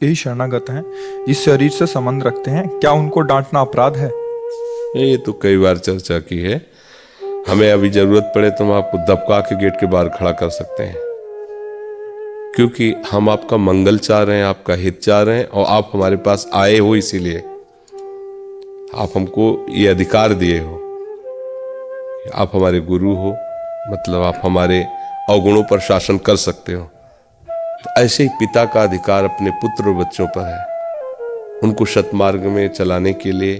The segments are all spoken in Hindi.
यही शरणागत हैं, इस शरीर से संबंध रखते हैं, क्या उनको डांटना अपराध है? ये तो कई बार चर्चा की है। हमें अभी जरूरत पड़े तो हम आपको दबका के गेट के बाहर खड़ा कर सकते हैं, क्योंकि हम आपका मंगल चाह रहे हैं, आपका हित चाह रहे हैं, और आप हमारे पास आए हो, इसीलिए आप हमको ये अधिकार दिए हो। आप हमारे गुरु हो, मतलब आप हमारे अवगुणों पर शासन कर सकते हो। तो ऐसे ही पिता का अधिकार अपने पुत्र और बच्चों पर है। उनको सतमार्ग में चलाने के लिए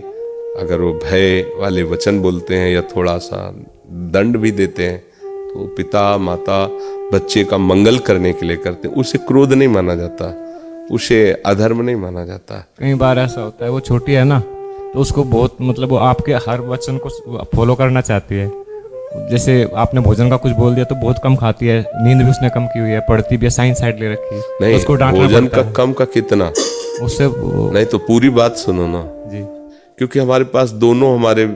अगर वो भय वाले वचन बोलते हैं या थोड़ा सा दंड भी देते हैं, तो पिता माता बच्चे का मंगल करने के लिए करते हैं। उसे क्रोध नहीं माना जाता, उसे अधर्म नहीं माना जाता। कई बार ऐसा होता है, वो छोटी है ना, तो उसको बहुत वो आपके हर वचन को फॉलो करना चाहती है। जैसे आपने भोजन का कुछ बोल दिया तो बहुत कम खाती है, नींद भी उसने कम की हुई है, पढ़ती भी है, साइंस साइड ले रखी है। नहीं, उसको डांटना भोजन पड़ता का है। कम का कितना उससे नहीं, तो पूरी बात सुनो ना जी। क्योंकि हमारे पास दोनों हमारे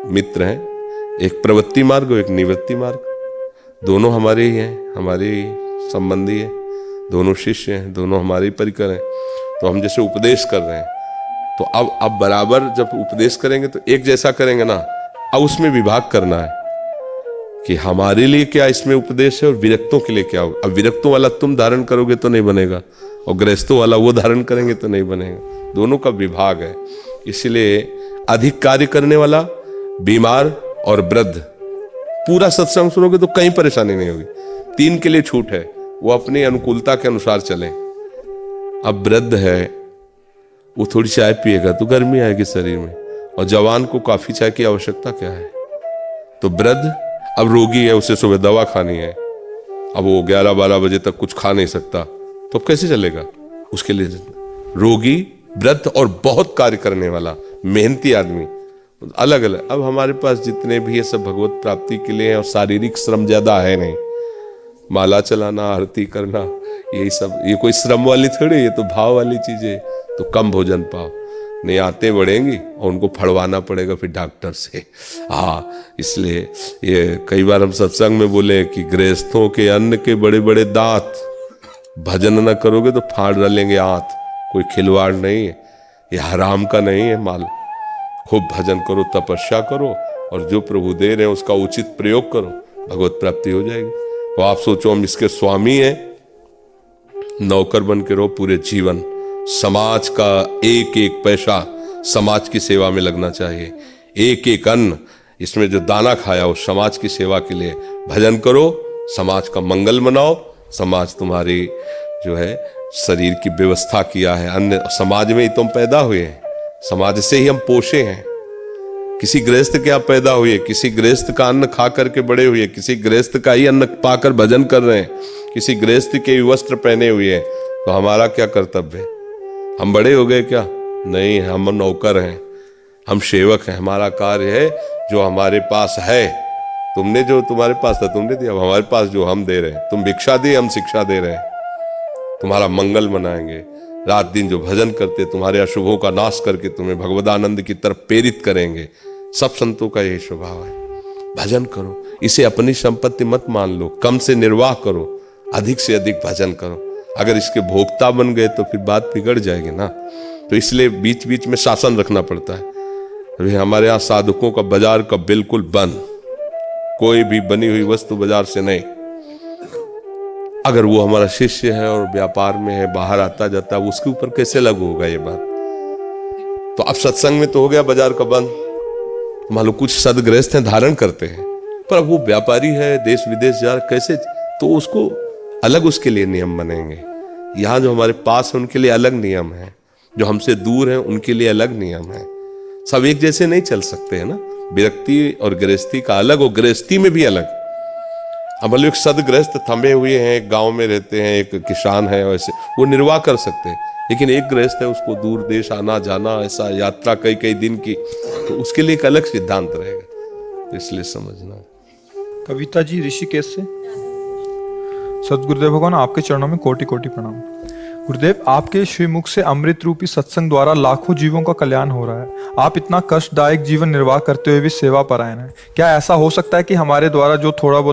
मित्र हैं, एक प्रवृत्ति मार्ग और एक निवृत्ति मार्ग। दोनों हमारे ही हैं, हमारे ही संबंधी हैं, दोनों शिष्य हैं, दोनों हमारे ही परिकर हैं। तो हम जैसे उपदेश कर रहे हैं, तो अब बराबर जब उपदेश करेंगे तो एक जैसा करेंगे ना। अब उसमें विभाग करना है कि हमारे लिए क्या इसमें उपदेश है और विरक्तों के लिए क्या होगा। अब विरक्तों वाला तुम धारण करोगे तो नहीं बनेगा, और गृहस्थों वाला वो धारण करेंगे तो नहीं बनेगा। दोनों का विभाग है। इसलिए अधिक कार्य करने वाला, बीमार और वृद्ध, पूरा सत्संग सुनोगे तो कहीं परेशानी नहीं होगी। 3 के लिए छूट है, वो अपनी अनुकूलता के अनुसार चलें। अब वृद्ध है, वो थोड़ी चाय पिएगा तो गर्मी आएगी शरीर में, और जवान को काफी चाय की आवश्यकता क्या है। तो वृद्ध अब रोगी है, उसे सुबह दवा खानी है, अब वो 11-12 बजे तक कुछ खा नहीं सकता, तो अब कैसे चलेगा उसके लिए। रोगी, वृद्ध और बहुत कार्य करने वाला मेहनती आदमी, अलग अलग। अब हमारे पास जितने भी ये सब भगवत प्राप्ति के लिए हैं, और शारीरिक श्रम ज्यादा है नहीं। माला चलाना, आरती करना, यही सब, ये कोई श्रम वाली थोड़ी, ये तो भाव वाली चीजें। तो कम भोजन पाओ, नहीं आते बढ़ेंगी और उनको फड़वाना पड़ेगा फिर डॉक्टर से। हाँ, इसलिए ये कई बार हम सत्संग में बोले कि गृहस्थों के अन्न के बड़े बड़े दांत, भजन न करोगे तो फाड़ डालेंगे आंत। कोई खिलवाड़ नहीं है, ये हराम का नहीं है माल। खूब भजन करो, तपस्या करो, और जो प्रभु दे रहे हैं उसका उचित प्रयोग करो, भगवत प्राप्ति हो जाएगी। तो आप सोचो हम इसके स्वामी हैं, नौकर बन के रहो पूरे जीवन। समाज का एक एक पैसा समाज की सेवा में लगना चाहिए। एक एक अन्न, इसमें जो दाना खाया हो समाज की सेवा के लिए भजन करो, समाज का मंगल मनाओ। समाज तुम्हारी जो है शरीर की व्यवस्था किया है, अन्य समाज में ही तुम पैदा हुए हैं, समाज से ही हम पोषे हैं। किसी गृहस्थ के आप पैदा हुए, किसी गृहस्थ का अन्न खा करके बड़े हुए, किसी गृहस्थ का ही अन्न पाकर भजन कर रहे हैं, किसी गृहस्थ के वस्त्र पहने हुए हैं। तो हमारा क्या कर्तव्य है? हम बड़े हो गए क्या? नहीं, हम नौकर हैं, हम सेवक हैं। हमारा कार्य है जो हमारे पास है। तुमने जो तुम्हारे पास था तुमने दिया, अब हमारे पास जो हम दे रहे हैं। तुम भिक्षा दिए, हम शिक्षा दे रहे हैं। तुम्हारा मंगल मनाएंगे, रात दिन जो भजन करते तुम्हारे अशुभों का नाश करके तुम्हें भगवदानंद की तरफ प्रेरित करेंगे। सब संतों का यही स्वभाव है। भजन करो, इसे अपनी संपत्ति मत मान लो, कम से निर्वाह करो, अधिक से अधिक भजन करो। अगर इसके भोक्ता बन गए तो फिर बात बिगड़ जाएगी ना। तो इसलिए बीच बीच में शासन रखना पड़ता है। अभी हमारे यहाँ साधुकों का बाजार का बिल्कुल बंद, कोई भी बनी हुई वस्तु बाजार से नहीं। अगर वो हमारा शिष्य है और व्यापार में है, बाहर आता जाता है, उसके ऊपर कैसे लागू होगा ये बात। तो अब सत्संग में तो हो गया बाजार का बंद। मालूम कुछ सदगृहस्थ हैं, धारण करते हैं, पर अब वो व्यापारी है, देश विदेश जा कैसे, तो उसको अलग उसके लिए नियम बनेंगे। यहाँ जो हमारे पास है उनके लिए अलग नियम है, जो हमसे दूर है उनके लिए अलग नियम है। सब एक जैसे नहीं चल सकते हैं ना। विरक्ति और गृहस्थी का अलग, और गृहस्थी में भी अलग। अब एक सदगृहस्थ थमे हुए हैं, एक गांव में रहते हैं, एक किसान है, वैसे वो निर्वाह कर सकते हैं। लेकिन एक गृहस्थ है, उसको दूर देश आना जाना, ऐसा यात्रा कई कई दिन की, तो उसके लिए एक अलग सिद्धांत रहेगा। तो इसलिए समझना। कविता जी ऋषिकेश से। सदगुरुदेव भगवान, आपके चरणों में कोटि कोटि प्रणाम। गुरुदेव, आपके श्रीमुख से अमृत रूपी सत्संग द्वारा लाखों जीवों का कल्याण हो रहा है। आप इतना कष्टदायक जीवन निर्वाह करते हुए भी सेवा परायण हैं। क्या ऐसा हो सकता है कि हमारे द्वारा जो थोड़ा बहुत